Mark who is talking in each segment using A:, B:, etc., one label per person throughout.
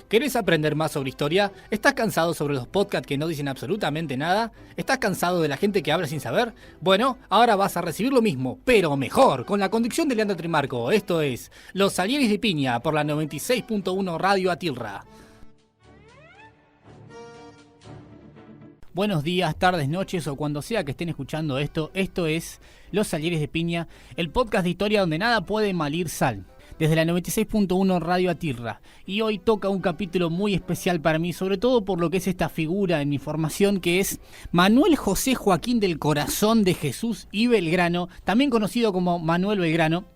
A: ¿Querés aprender más sobre historia? ¿Estás cansado sobre los podcasts que no dicen absolutamente nada? ¿Estás cansado de la gente que habla sin saber? Bueno, ahora vas a recibir lo mismo, pero mejor, con la conducción de Leandro Trimarco. Esto es Los Salieres de Piña por la 96.1 Radio Atilra. Buenos días, tardes, noches o cuando sea que estén escuchando esto. Esto es Los Salieres de Piña, el podcast de historia donde nada puede malir sal. Desde la 96.1 Radio Atilra. Y hoy toca un capítulo muy especial para mí, sobre todo por lo que es esta figura en mi formación, que es Manuel José Joaquín del Corazón de Jesús y Belgrano, también conocido como Manuel Belgrano,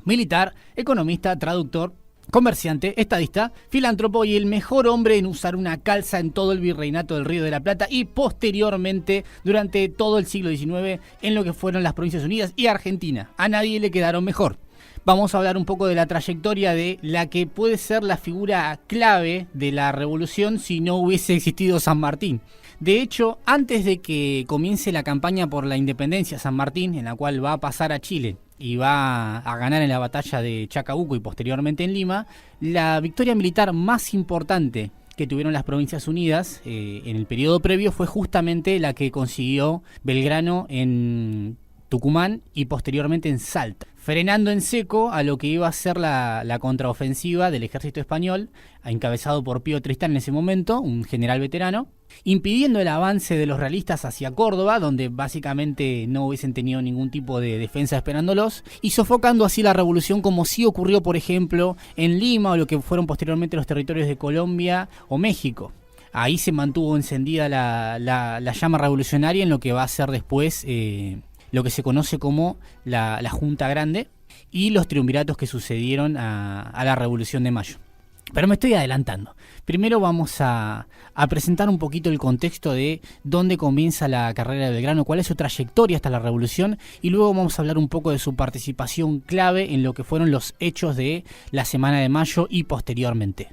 A: militar, economista, traductor, comerciante, estadista, filántropo y el mejor hombre en usar una calza en todo el virreinato del Río de la Plata y posteriormente durante todo el siglo XIX en lo que fueron las Provincias Unidas y Argentina. A nadie le quedaron mejor. Vamos a hablar un poco de la trayectoria de la que puede ser la figura clave de la revolución si no hubiese existido San Martín. De hecho, antes de que comience la campaña por la independencia San Martín, en la cual va a pasar a Chile y va a ganar en la batalla de Chacabuco y posteriormente en Lima, la victoria militar más importante que tuvieron las Provincias Unidas en el periodo previo fue justamente la que consiguió Belgrano en Tucumán y posteriormente en Salta, frenando en seco a lo que iba a ser la contraofensiva del ejército español, encabezado por Pío Tristán en ese momento, un general veterano, impidiendo el avance de los realistas hacia Córdoba, donde básicamente no hubiesen tenido ningún tipo de defensa esperándolos, y sofocando así la revolución como sí ocurrió, por ejemplo, en Lima o lo que fueron posteriormente los territorios de Colombia o México. Ahí se mantuvo encendida la llama revolucionaria en lo que va a ser después lo que se conoce como la Junta Grande y los triunviratos que sucedieron a la Revolución de Mayo. Pero me estoy adelantando. Primero vamos a presentar un poquito el contexto de dónde comienza la carrera de Belgrano, cuál es su trayectoria hasta la Revolución, y luego vamos a hablar un poco de su participación clave en lo que fueron los hechos de la Semana de Mayo y posteriormente.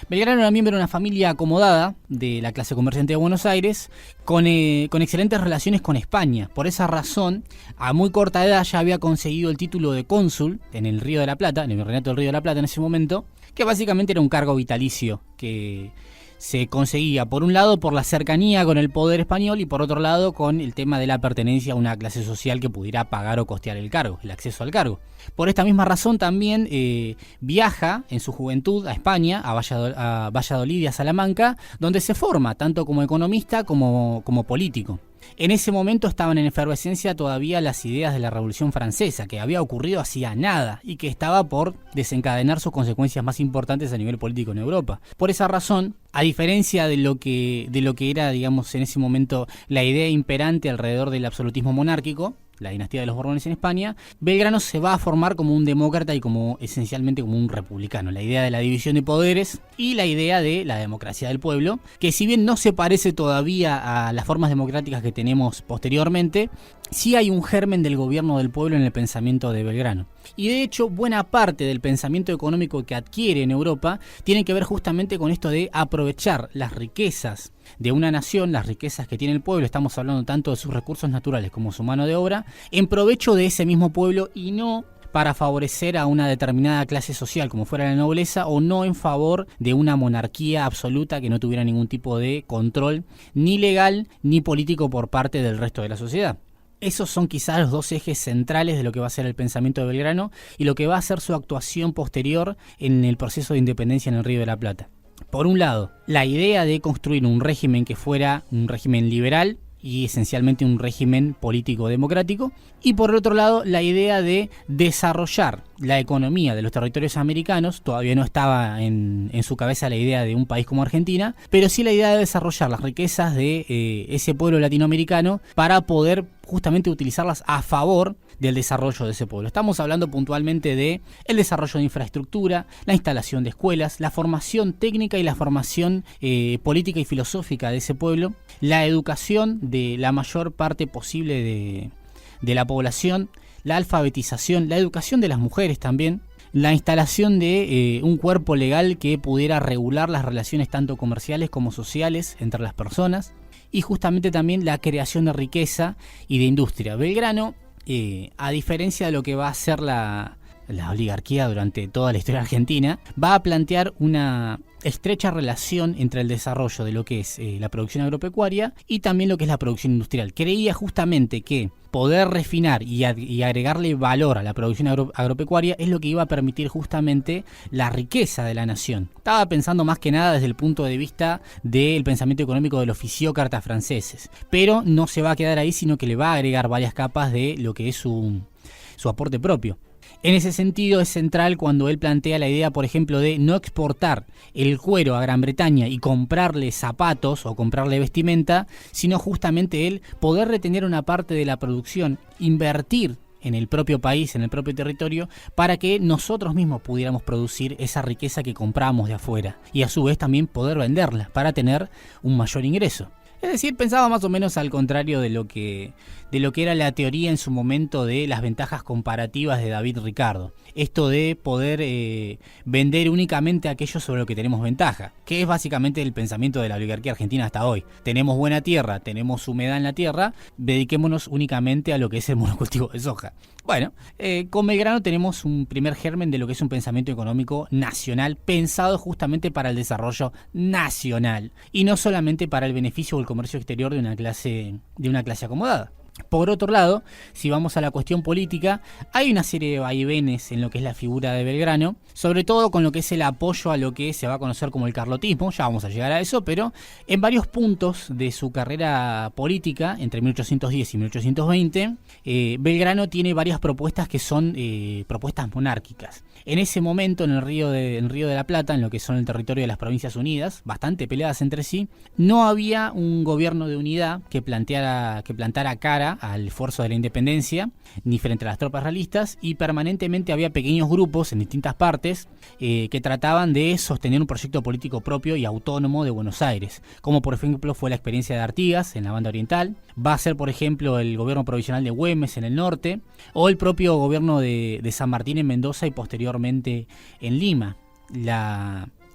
A: Belgrano era miembro de una familia acomodada de la clase comerciante de Buenos Aires con excelentes relaciones con España. Por esa razón, a muy corta edad ya había conseguido el título de cónsul en el Río de la Plata, en el virreinato del Río de la Plata en ese momento, que básicamente era un cargo vitalicio que se conseguía por un lado por la cercanía con el poder español y por otro lado con el tema de la pertenencia a una clase social que pudiera pagar o costear el cargo, el acceso al cargo. Por esta misma razón también viaja en su juventud a España, a Valladolid y a Salamanca, donde se forma tanto como economista como político. En ese momento estaban en efervescencia todavía las ideas de la Revolución Francesa, que había ocurrido hacía nada y que estaba por desencadenar sus consecuencias más importantes a nivel político en Europa. Por esa razón, a diferencia de lo que era, digamos, en ese momento la idea imperante alrededor del absolutismo monárquico, la dinastía de los Borbones en España, Belgrano se va a formar como un demócrata y esencialmente como un republicano. La idea de la división de poderes y la idea de la democracia del pueblo, que si bien no se parece todavía a las formas democráticas que tenemos posteriormente, sí hay un germen del gobierno del pueblo en el pensamiento de Belgrano. Y de hecho, buena parte del pensamiento económico que adquiere en Europa tiene que ver justamente con esto de aprovechar las riquezas de una nación, las riquezas que tiene el pueblo, estamos hablando tanto de sus recursos naturales como su mano de obra, en provecho de ese mismo pueblo y no para favorecer a una determinada clase social como fuera la nobleza o no en favor de una monarquía absoluta que no tuviera ningún tipo de control ni legal ni político por parte del resto de la sociedad. Esos son quizás los dos ejes centrales de lo que va a ser el pensamiento de Belgrano y lo que va a ser su actuación posterior en el proceso de independencia en el Río de la Plata. Por un lado, la idea de construir un régimen que fuera un régimen liberal y esencialmente un régimen político democrático, y por otro lado la idea de desarrollar la economía de los territorios americanos. Todavía no estaba en su cabeza la idea de un país como Argentina, pero sí la idea de desarrollar las riquezas de ese pueblo latinoamericano para poder justamente utilizarlas a favor del desarrollo de ese pueblo. Estamos hablando puntualmente de el desarrollo de infraestructura, la instalación de escuelas, la formación técnica y la formación política y filosófica de ese pueblo, la educación de la mayor parte posible de la población, la alfabetización, la educación de las mujeres también, la instalación de un cuerpo legal que pudiera regular las relaciones tanto comerciales como sociales entre las personas, y justamente también la creación de riqueza y de industria. Belgrano, a diferencia de lo que va a ser la la oligarquía durante toda la historia argentina, va a plantear una estrecha relación entre el desarrollo de lo que es la producción agropecuaria y también lo que es la producción industrial. Creía justamente que poder refinar y agregarle valor a la producción agropecuaria es lo que iba a permitir justamente la riqueza de la nación. Estaba pensando más que nada desde el punto de vista del pensamiento económico de los fisiócratas franceses, pero no se va a quedar ahí, sino que le va a agregar varias capas de lo que es su aporte propio. En ese sentido es central cuando él plantea la idea, por ejemplo, de no exportar el cuero a Gran Bretaña y comprarle zapatos o comprarle vestimenta, sino justamente él poder retener una parte de la producción, invertir en el propio país, en el propio territorio, para que nosotros mismos pudiéramos producir esa riqueza que compramos de afuera y a su vez también poder venderla para tener un mayor ingreso. Es decir, pensaba más o menos al contrario de lo que era la teoría en su momento de las ventajas comparativas de David Ricardo. Esto de poder vender únicamente aquello sobre lo que tenemos ventaja, que es básicamente el pensamiento de la oligarquía argentina hasta hoy. Tenemos buena tierra, tenemos humedad en la tierra, dediquémonos únicamente a lo que es el monocultivo de soja. Bueno, con Belgrano tenemos un primer germen de lo que es un pensamiento económico nacional pensado justamente para el desarrollo nacional y no solamente para el beneficio o el comercio exterior de una clase acomodada. Por otro lado, si vamos a la cuestión política, hay una serie de vaivenes en lo que es la figura de Belgrano, sobre todo con lo que es el apoyo a lo que se va a conocer como el carlotismo, ya vamos a llegar a eso, pero en varios puntos de su carrera política, entre 1810 y 1820, Belgrano tiene varias propuestas que son propuestas monárquicas. En ese momento, en el Río de la Plata, en lo que son el territorio de las Provincias Unidas, bastante peleadas entre sí, no había un gobierno de unidad que plantara cara al esfuerzo de la independencia, ni frente a las tropas realistas, y permanentemente había pequeños grupos en distintas partes que trataban de sostener un proyecto político propio y autónomo de Buenos Aires, como por ejemplo fue la experiencia de Artigas en la banda oriental, va a ser por ejemplo el gobierno provisional de Güemes en el norte, o el propio gobierno de San Martín en Mendoza y posteriormente en Lima.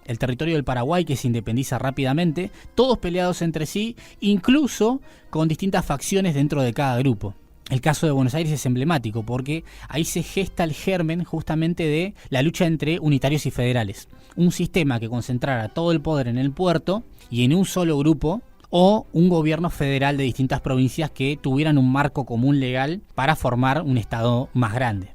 A: El territorio del Paraguay que se independiza rápidamente, todos peleados entre sí, incluso con distintas facciones dentro de cada grupo. El caso de Buenos Aires es emblemático porque ahí se gesta el germen justamente de la lucha entre unitarios y federales. Un sistema que concentrara todo el poder en el puerto y en un solo grupo, o un gobierno federal de distintas provincias que tuvieran un marco común legal para formar un estado más grande.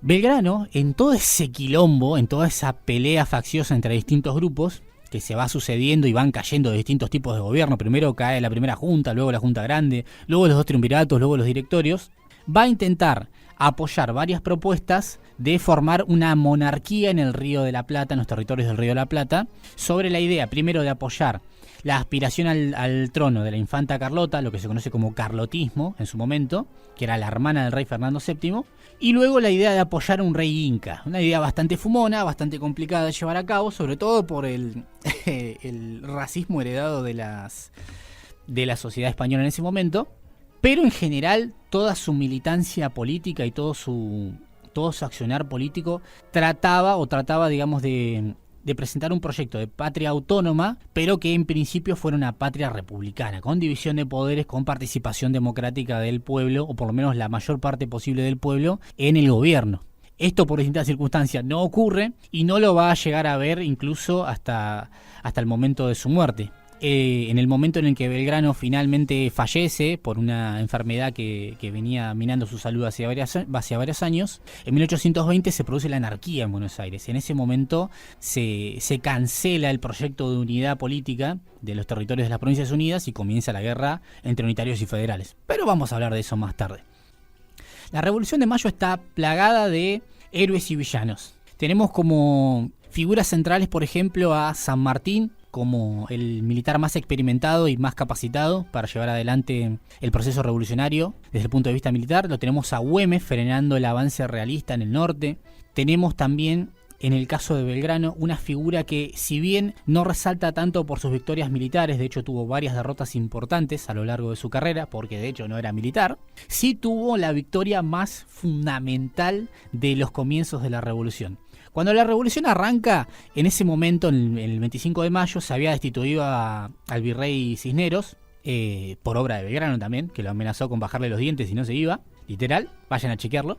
A: Belgrano, en todo ese quilombo, en toda esa pelea facciosa entre distintos grupos, que se va sucediendo y van cayendo de distintos tipos de gobierno, primero cae la primera junta, luego la junta grande, luego los dos triunviratos, luego los directorios, va a intentar apoyar varias propuestas de formar una monarquía en el Río de la Plata, en los territorios del Río de la Plata, sobre la idea primero de apoyar la aspiración al trono de la infanta Carlota, lo que se conoce como carlotismo en su momento, que era la hermana del rey Fernando VII, y luego la idea de apoyar a un rey inca, una idea bastante fumona, bastante complicada de llevar a cabo, sobre todo por el racismo heredado de la sociedad española en ese momento, pero en general toda su militancia política y todo su accionar político trataba, digamos, de presentar un proyecto de patria autónoma, pero que en principio fuera una patria republicana, con división de poderes, con participación democrática del pueblo, o por lo menos la mayor parte posible del pueblo, en el gobierno. Esto por distintas circunstancias no ocurre y no lo va a llegar a ver incluso hasta el momento de su muerte. En el momento en el que Belgrano finalmente fallece por una enfermedad que venía minando su salud hace varios años, en 1820 se produce la anarquía en Buenos Aires. En ese momento se cancela el proyecto de unidad política de los territorios de las Provincias Unidas y comienza la guerra entre unitarios y federales. Pero vamos a hablar de eso más tarde. La Revolución de Mayo está plagada de héroes y villanos. Tenemos como figuras centrales, por ejemplo, a San Martín, como el militar más experimentado y más capacitado para llevar adelante el proceso revolucionario desde el punto de vista militar. Lo tenemos a Güemes frenando el avance realista en el norte. Tenemos también, en el caso de Belgrano, una figura que, si bien no resalta tanto por sus victorias militares, de hecho tuvo varias derrotas importantes a lo largo de su carrera, porque de hecho no era militar, sí tuvo la victoria más fundamental de los comienzos de la revolución. Cuando la revolución arranca, en ese momento, en el 25 de mayo, se había destituido al virrey Cisneros, por obra de Belgrano también, que lo amenazó con bajarle los dientes si no se iba, literal, vayan a chequearlo.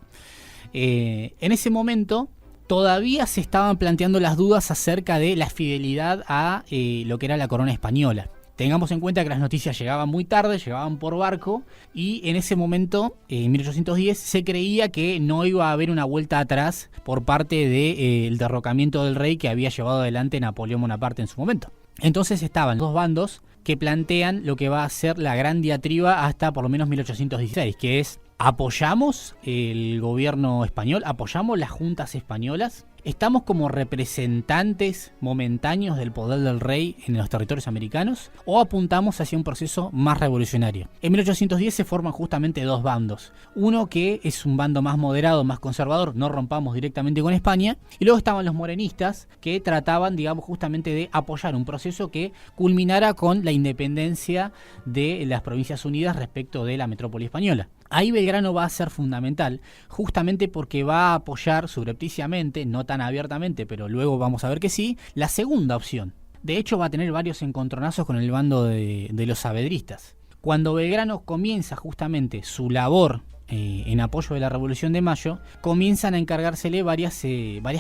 A: En ese momento todavía se estaban planteando las dudas acerca de la fidelidad a lo que era la corona española. Tengamos en cuenta que las noticias llegaban muy tarde, llegaban por barco, y en ese momento, en 1810, se creía que no iba a haber una vuelta atrás por parte del derrocamiento del rey que había llevado adelante Napoleón Bonaparte en su momento. Entonces estaban los dos bandos que plantean lo que va a ser la gran diatriba hasta por lo menos 1816, que es: ¿apoyamos el gobierno español? ¿Apoyamos las juntas españolas? ¿Estamos como representantes momentáneos del poder del rey en los territorios americanos? ¿O apuntamos hacia un proceso más revolucionario? En 1810 se forman justamente dos bandos. Uno que es un bando más moderado, más conservador, no rompamos directamente con España. Y luego estaban los morenistas, que trataban, digamos, justamente de apoyar un proceso que culminara con la independencia de las Provincias Unidas respecto de la metrópoli española. Ahí Belgrano va a ser fundamental, justamente porque va a apoyar subrepticiamente, no tan abiertamente, pero luego vamos a ver que sí, la segunda opción. De hecho, va a tener varios encontronazos con el bando de los saavedristas. Cuando Belgrano comienza justamente su labor en apoyo de la Revolución de Mayo, comienzan a encargársele varias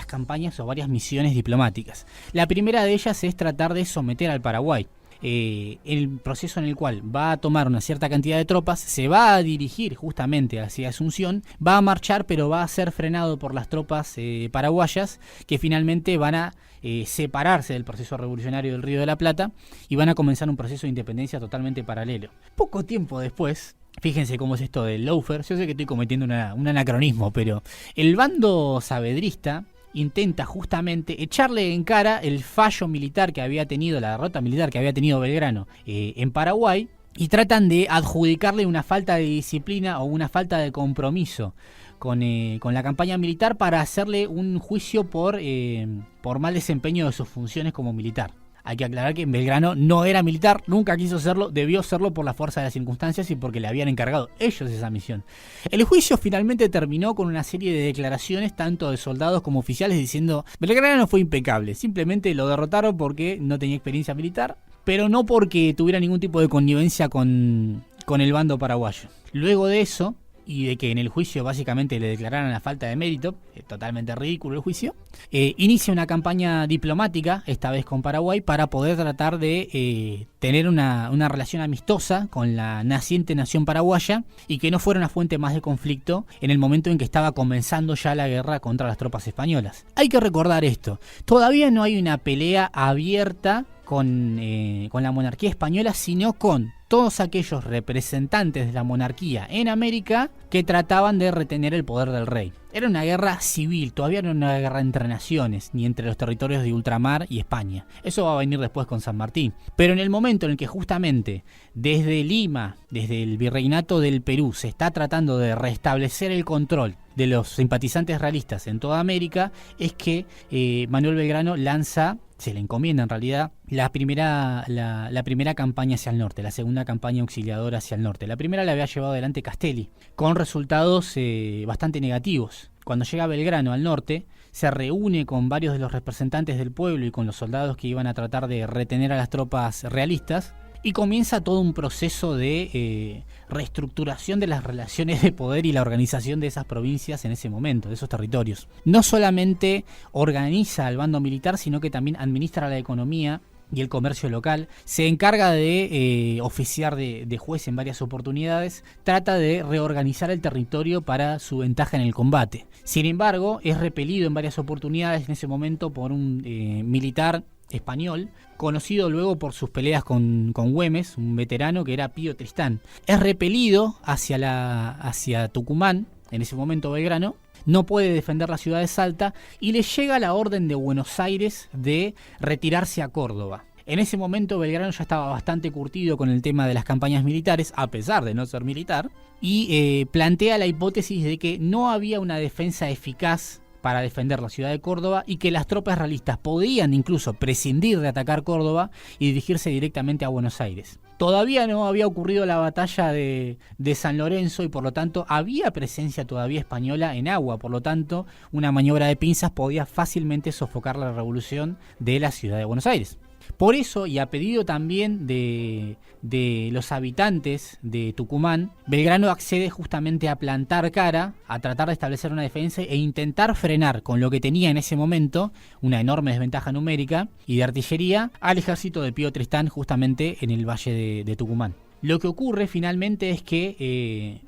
A: campañas o varias misiones diplomáticas. La primera de ellas es tratar de someter al Paraguay. El proceso en el cual va a tomar una cierta cantidad de tropas, se va a dirigir justamente hacia Asunción, va a marchar, pero va a ser frenado por las tropas paraguayas, que finalmente van a separarse del proceso revolucionario del Río de la Plata y van a comenzar un proceso de independencia totalmente paralelo. Poco tiempo después, fíjense cómo es esto del lawfare, yo sé que estoy cometiendo un anacronismo, pero el bando saavedrista intenta justamente echarle en cara el fallo militar que había tenido, la derrota militar que había tenido Belgrano en Paraguay, y tratan de adjudicarle una falta de disciplina o una falta de compromiso con la campaña militar para hacerle un juicio por mal desempeño de sus funciones como militar. Hay que aclarar que Belgrano no era militar, nunca quiso serlo, debió serlo por la fuerza de las circunstancias y porque le habían encargado ellos esa misión. El juicio finalmente terminó con una serie de declaraciones, tanto de soldados como oficiales, diciendo: Belgrano fue impecable, simplemente lo derrotaron porque no tenía experiencia militar, pero no porque tuviera ningún tipo de connivencia con el bando paraguayo. Luego de eso, y de que en el juicio básicamente le declararan la falta de mérito, totalmente ridículo el juicio, inicia una campaña diplomática, esta vez con Paraguay, para poder tratar de tener una relación amistosa con la naciente nación paraguaya y que no fuera una fuente más de conflicto en el momento en que estaba comenzando ya la guerra contra las tropas españolas. Hay que recordar esto, todavía no hay una pelea abierta con la monarquía española, sino con todos aquellos representantes de la monarquía en América que trataban de retener el poder del rey. Era una guerra civil, todavía no era una guerra entre naciones, ni entre los territorios de ultramar y España. Eso va a venir después con San Martín. Pero en el momento en el que justamente desde Lima, desde el Virreinato del Perú, se está tratando de restablecer el control de los simpatizantes realistas en toda América, es que Manuel Belgrano lanza, se le encomienda en realidad, la primera campaña hacia el norte, la segunda campaña auxiliadora hacia el norte. La primera la había llevado adelante Castelli, con resultados bastante negativos. Cuando llega Belgrano al norte, se reúne con varios de los representantes del pueblo y con los soldados que iban a tratar de retener a las tropas realistas, y comienza todo un proceso de reestructuración de las relaciones de poder y la organización de esas provincias en ese momento, de esos territorios. No solamente organiza al bando militar, sino que también administra la economía y el comercio local, se encarga de oficiar de juez en varias oportunidades, trata de reorganizar el territorio para su ventaja en el combate. Sin embargo, es repelido en varias oportunidades en ese momento por un militar español, conocido luego por sus peleas con Güemes, un veterano que era Pío Tristán. Es repelido hacia Tucumán, en ese momento Belgrano, no puede defender la ciudad de Salta y le llega la orden de Buenos Aires de retirarse a Córdoba. En ese momento Belgrano ya estaba bastante curtido con el tema de las campañas militares, a pesar de no ser militar, y plantea la hipótesis de que no había una defensa eficaz para defender la ciudad de Córdoba y que las tropas realistas podían incluso prescindir de atacar Córdoba y dirigirse directamente a Buenos Aires. Todavía no había ocurrido la batalla de San Lorenzo y por lo tanto había presencia todavía española en agua, por lo tanto una maniobra de pinzas podía fácilmente sofocar la revolución de la ciudad de Buenos Aires. Por eso, y a pedido también de los habitantes de Tucumán, Belgrano accede justamente a plantar cara, a tratar de establecer una defensa e intentar frenar con lo que tenía en ese momento, una enorme desventaja numérica y de artillería, al ejército de Pío Tristán justamente en el valle de Tucumán. Lo que ocurre finalmente es que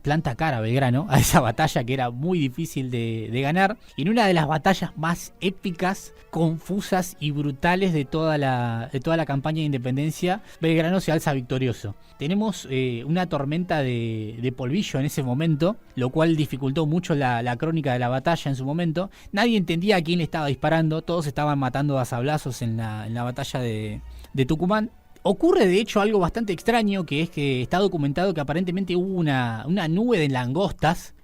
A: planta cara Belgrano a esa batalla que era muy difícil de ganar, y en una de las batallas más épicas, confusas y brutales de toda la campaña de independencia, Belgrano se alza victorioso. Tenemos una tormenta de polvillo en ese momento, lo cual dificultó mucho la crónica de la batalla en su momento. Nadie entendía a quién le estaba disparando, todos estaban matando a sablazos en la batalla de Tucumán. Ocurre de hecho algo bastante extraño, que es que está documentado que aparentemente hubo una nube de langostas,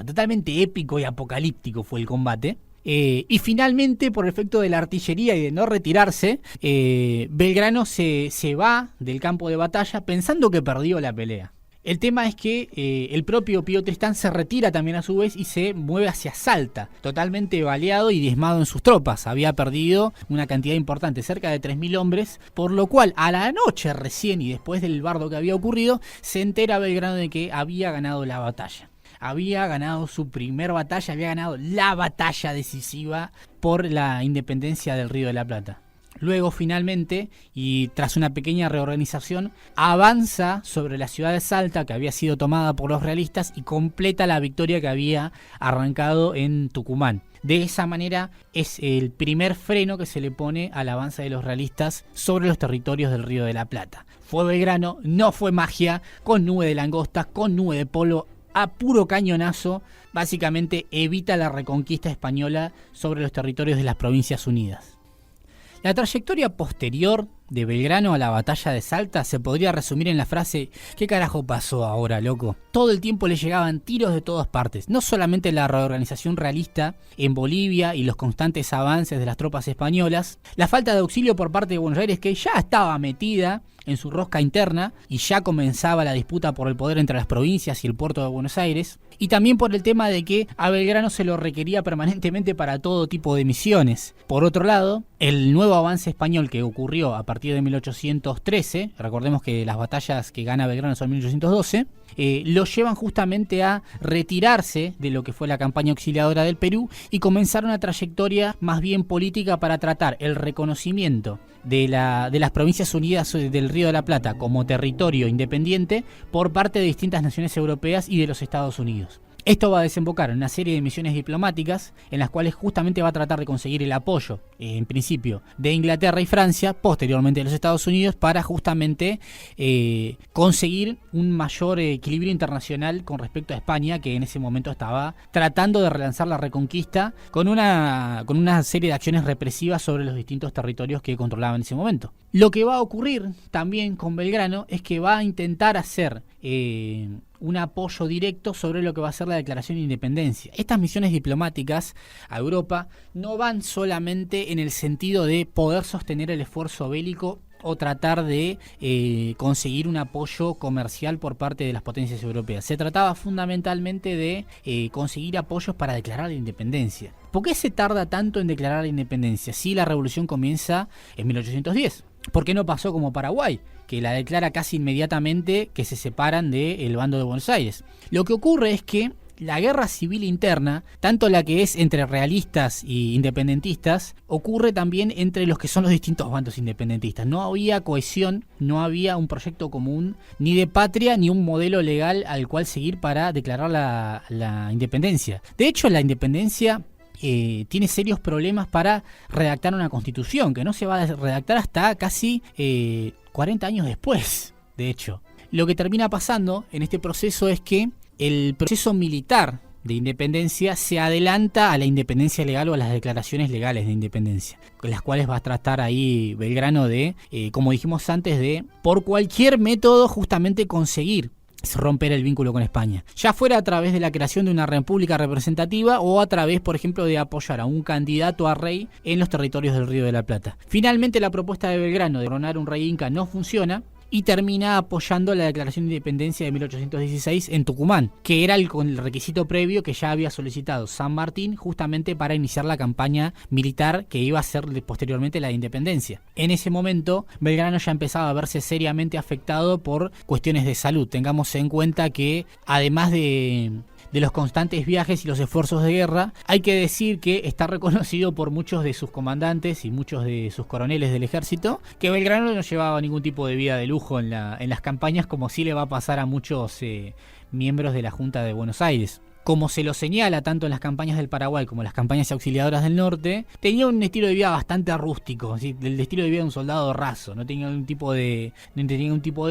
A: totalmente épico y apocalíptico fue el combate. Y finalmente, por efecto de la artillería y de no retirarse, Belgrano se va del campo de batalla pensando que perdió la pelea. El tema es que el propio Pío Tristán se retira también a su vez y se mueve hacia Salta, totalmente baleado y diezmado en sus tropas. Había perdido una cantidad importante, cerca de 3.000 hombres, por lo cual a la noche recién y después del bardo que había ocurrido, se entera Belgrano de que había ganado la batalla. Había ganado su primer batalla, había ganado la batalla decisiva por la independencia del Río de la Plata. Luego, finalmente, y tras una pequeña reorganización, avanza sobre la ciudad de Salta, que había sido tomada por los realistas, y completa la victoria que había arrancado en Tucumán. De esa manera es el primer freno que se le pone al avance de los realistas sobre los territorios del Río de la Plata. Fue Belgrano, no fue magia, con nube de langostas, con nube de polvo, a puro cañonazo, básicamente evita la reconquista española sobre los territorios de las Provincias Unidas. La trayectoria posterior de Belgrano a la batalla de Salta se podría resumir en la frase: ¿qué carajo pasó ahora, loco? Todo el tiempo le llegaban tiros de todas partes, no solamente la reorganización realista en Bolivia y los constantes avances de las tropas españolas, la falta de auxilio por parte de Buenos Aires, que ya estaba metida en su rosca interna y ya comenzaba la disputa por el poder entre las provincias y el puerto de Buenos Aires, y también por el tema de que a Belgrano se lo requería permanentemente para todo tipo de misiones. Por otro lado, el nuevo avance español que ocurrió a partir de 1813, recordemos que las batallas que gana Belgrano son en 1812, lo llevan justamente a retirarse de lo que fue la campaña auxiliadora del Perú y comenzar una trayectoria más bien política para tratar el reconocimiento de las Provincias Unidas del Río de la Plata como territorio independiente por parte de distintas naciones europeas y de los Estados Unidos. Esto va a desembocar en una serie de misiones diplomáticas en las cuales justamente va a tratar de conseguir el apoyo, en principio, de Inglaterra y Francia, posteriormente de los Estados Unidos, para justamente conseguir un mayor equilibrio internacional con respecto a España, que en ese momento estaba tratando de relanzar la reconquista con una serie de acciones represivas sobre los distintos territorios que controlaba en ese momento. Lo que va a ocurrir también con Belgrano es que va a intentar hacer un apoyo directo sobre lo que va a ser la declaración de independencia. Estas misiones diplomáticas a Europa no van solamente en el sentido de poder sostener el esfuerzo bélico o tratar de conseguir un apoyo comercial por parte de las potencias europeas. Se trataba fundamentalmente de conseguir apoyos para declarar la independencia. ¿Por qué se tarda tanto en declarar la independencia si la revolución comienza en 1810? ¿Por qué no pasó como Paraguay, que la declara casi inmediatamente que se separan del bando de Buenos Aires? Lo que ocurre es que la guerra civil interna, tanto la que es entre realistas y independentistas, ocurre también entre los que son los distintos bandos independentistas. No había cohesión, no había un proyecto común, ni de patria, ni un modelo legal al cual seguir para declarar la independencia. De hecho, la independencia tiene serios problemas para redactar una constitución, que no se va a redactar hasta casi 40 años después, de hecho. Lo que termina pasando en este proceso es que el proceso militar de independencia se adelanta a la independencia legal o a las declaraciones legales de independencia, con las cuales va a tratar ahí Belgrano de, como dijimos antes, de por cualquier método justamente conseguir romper el vínculo con España, ya fuera a través de la creación de una república representativa o a través, por ejemplo, de apoyar a un candidato a rey en los territorios del Río de la Plata. Finalmente, la propuesta de Belgrano de coronar un rey inca no funciona y termina apoyando la Declaración de Independencia de 1816 en Tucumán, que era con el requisito previo que ya había solicitado San Martín justamente para iniciar la campaña militar que iba a ser posteriormente la independencia. En ese momento, Belgrano ya empezaba a verse seriamente afectado por cuestiones de salud. Tengamos en cuenta que además de los constantes viajes y los esfuerzos de guerra, hay que decir que está reconocido por muchos de sus comandantes y muchos de sus coroneles del ejército que Belgrano no llevaba ningún tipo de vida de lujo en las campañas, como sí le va a pasar a muchos miembros de la Junta de Buenos Aires. Como se lo señala tanto en las campañas del Paraguay como en las campañas auxiliadoras del norte, tenía un estilo de vida bastante rústico, ¿sí? El estilo de vida de un soldado raso, no tenía un tipo de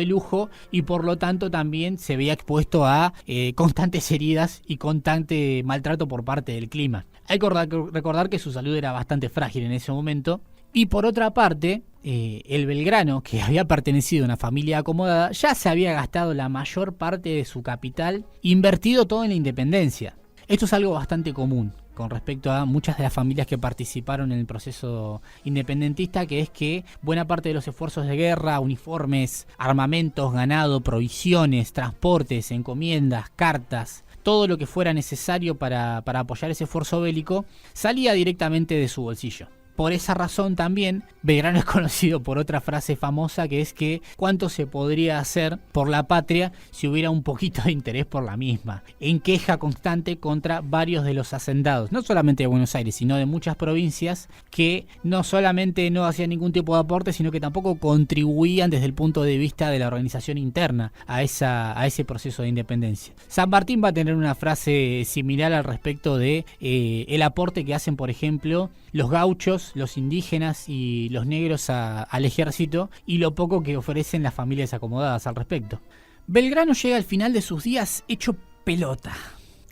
A: lujo y por lo tanto también se veía expuesto a constantes heridas y constante maltrato por parte del clima. Hay que recordar que su salud era bastante frágil en ese momento. Y por otra parte, el Belgrano, que había pertenecido a una familia acomodada, ya se había gastado la mayor parte de su capital, invertido todo en la independencia. Esto es algo bastante común con respecto a muchas de las familias que participaron en el proceso independentista, que es que buena parte de los esfuerzos de guerra, uniformes, armamentos, ganado, provisiones, transportes, encomiendas, cartas, todo lo que fuera necesario para apoyar ese esfuerzo bélico, salía directamente de su bolsillo. Por esa razón también, Belgrano es conocido por otra frase famosa que es que cuánto se podría hacer por la patria si hubiera un poquito de interés por la misma, en queja constante contra varios de los hacendados, no solamente de Buenos Aires, sino de muchas provincias que no solamente no hacían ningún tipo de aporte, sino que tampoco contribuían desde el punto de vista de la organización interna a ese proceso de independencia. San Martín va a tener una frase similar al respecto de el aporte que hacen, por ejemplo, los gauchos, los indígenas y los negros al ejército y lo poco que ofrecen las familias acomodadas al respecto. Belgrano llega al final de sus días hecho pelota,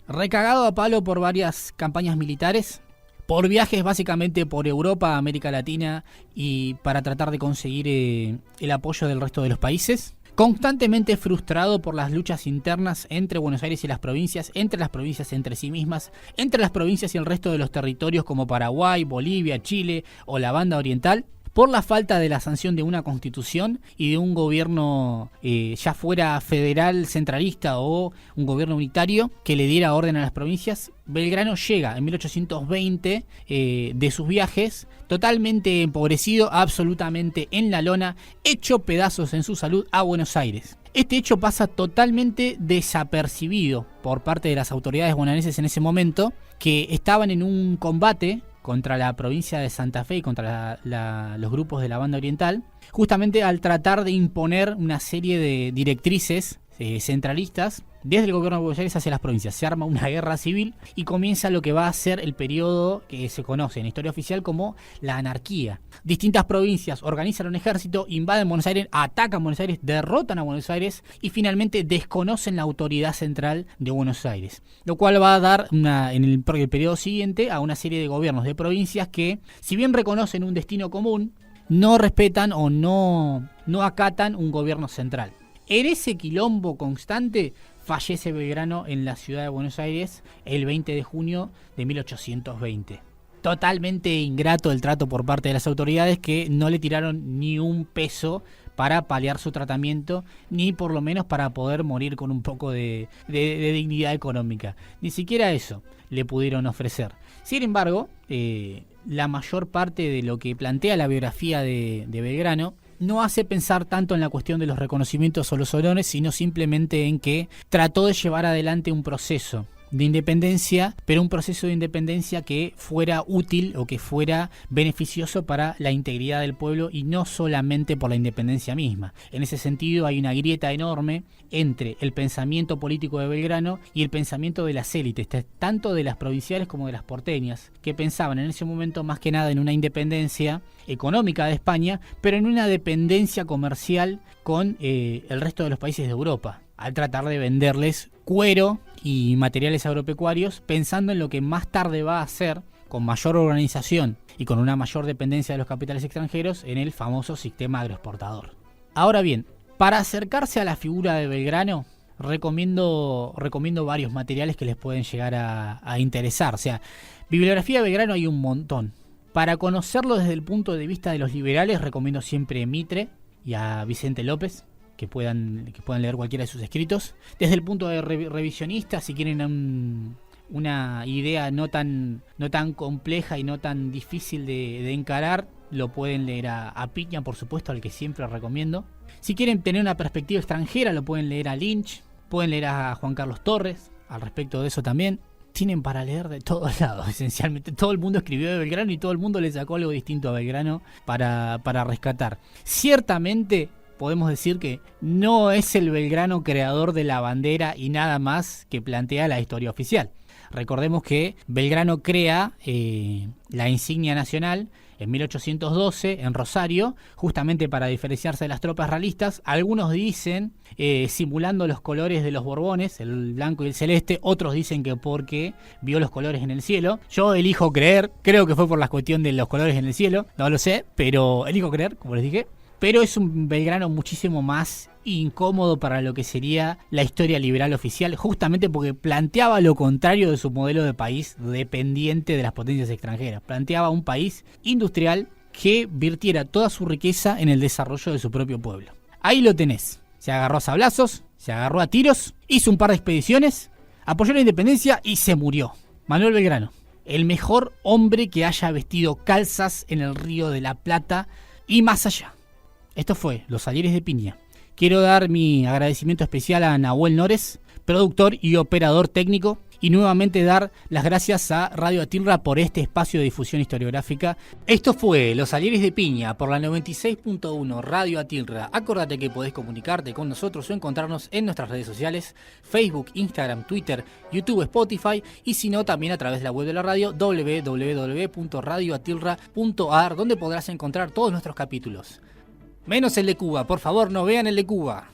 A: recagado a palo por varias campañas militares, por viajes básicamente por Europa, América Latina y para tratar de conseguir el apoyo del resto de los países. Constantemente frustrado por las luchas internas entre Buenos Aires y las provincias entre sí mismas, entre las provincias y el resto de los territorios como Paraguay, Bolivia, Chile o la Banda Oriental, por la falta de la sanción de una constitución y de un gobierno ya fuera federal centralista o un gobierno unitario que le diera orden a las provincias. Belgrano llega en 1820 de sus viajes totalmente empobrecido, absolutamente en la lona, hecho pedazos en su salud a Buenos Aires. Este hecho pasa totalmente desapercibido por parte de las autoridades bonaerenses en ese momento, que estaban en un combate contra la provincia de Santa Fe y contra los grupos de la Banda Oriental, justamente al tratar de imponer una serie de directrices centralistas desde el gobierno de Buenos Aires hacia las provincias. Se arma una guerra civil y comienza lo que va a ser el periodo que se conoce en la historia oficial como la anarquía. Distintas provincias organizan un ejército, invaden Buenos Aires, atacan Buenos Aires, derrotan a Buenos Aires y finalmente desconocen la autoridad central de Buenos Aires, lo cual va a dar en el periodo siguiente a una serie de gobiernos de provincias que, si bien reconocen un destino común, no respetan o no acatan un gobierno central. En ese quilombo constante fallece Belgrano en la ciudad de Buenos Aires el 20 de junio de 1820. Totalmente ingrato el trato por parte de las autoridades, que no le tiraron ni un peso para paliar su tratamiento, ni por lo menos para poder morir con un poco de dignidad económica. Ni siquiera eso le pudieron ofrecer. Sin embargo, la mayor parte de lo que plantea la biografía de Belgrano no hace pensar tanto en la cuestión de los reconocimientos o los honores, sino simplemente en que trató de llevar adelante un proceso de independencia, pero un proceso de independencia que fuera útil o que fuera beneficioso para la integridad del pueblo y no solamente por la independencia misma. En ese sentido hay una grieta enorme entre el pensamiento político de Belgrano y el pensamiento de las élites, tanto de las provinciales como de las porteñas, que pensaban en ese momento más que nada en una independencia económica de España, pero en una dependencia comercial con el resto de los países de Europa, al tratar de venderles cuero y materiales agropecuarios, pensando en lo que más tarde va a hacer, con mayor organización y con una mayor dependencia de los capitales extranjeros, en el famoso sistema agroexportador. Ahora bien, para acercarse a la figura de Belgrano, recomiendo varios materiales que les pueden llegar a interesar. O sea, bibliografía de Belgrano hay un montón. Para conocerlo desde el punto de vista de los liberales, recomiendo siempre Mitre y a Vicente López. puedan leer cualquiera de sus escritos. Desde el punto de revisionista, si quieren una idea no tan compleja y no tan difícil de encarar, lo pueden leer a Piña, por supuesto, al que siempre recomiendo. Si quieren tener una perspectiva extranjera, lo pueden leer a Lynch, pueden leer a Juan Carlos Torres, al respecto de eso también. Tienen para leer de todos lados, esencialmente. Todo el mundo escribió de Belgrano y todo el mundo le sacó algo distinto a Belgrano para rescatar. Ciertamente podemos decir que no es el Belgrano creador de la bandera y nada más que plantea la historia oficial. Recordemos que Belgrano crea la insignia nacional en 1812 en Rosario, justamente para diferenciarse de las tropas realistas. Algunos dicen simulando los colores de los Borbones, el blanco y el celeste. Otros dicen que porque vio los colores en el cielo. Yo elijo creer, creo que fue por la cuestión de los colores en el cielo, no lo sé, pero elijo creer, como les dije. Pero es un Belgrano muchísimo más incómodo para lo que sería la historia liberal oficial, justamente porque planteaba lo contrario de su modelo de país dependiente de las potencias extranjeras. Planteaba un país industrial que virtiera toda su riqueza en el desarrollo de su propio pueblo. Ahí lo tenés. Se agarró a sablazos, se agarró a tiros, hizo un par de expediciones, apoyó la independencia y se murió. Manuel Belgrano, el mejor hombre que haya vestido calzas en el Río de la Plata y más allá. Esto fue Los Salieres de Piña. Quiero dar mi agradecimiento especial a Nahuel Nores, productor y operador técnico, y nuevamente dar las gracias a Radio Atilra por este espacio de difusión historiográfica. Esto fue Los Salieres de Piña por la 96.1 Radio Atilra. Acordate que podés comunicarte con nosotros o encontrarnos en nuestras redes sociales, Facebook, Instagram, Twitter, YouTube, Spotify, y si no, también a través de la web de la radio, www.radioatilra.ar, donde podrás encontrar todos nuestros capítulos. Menos el de Cuba, por favor, no vean el de Cuba.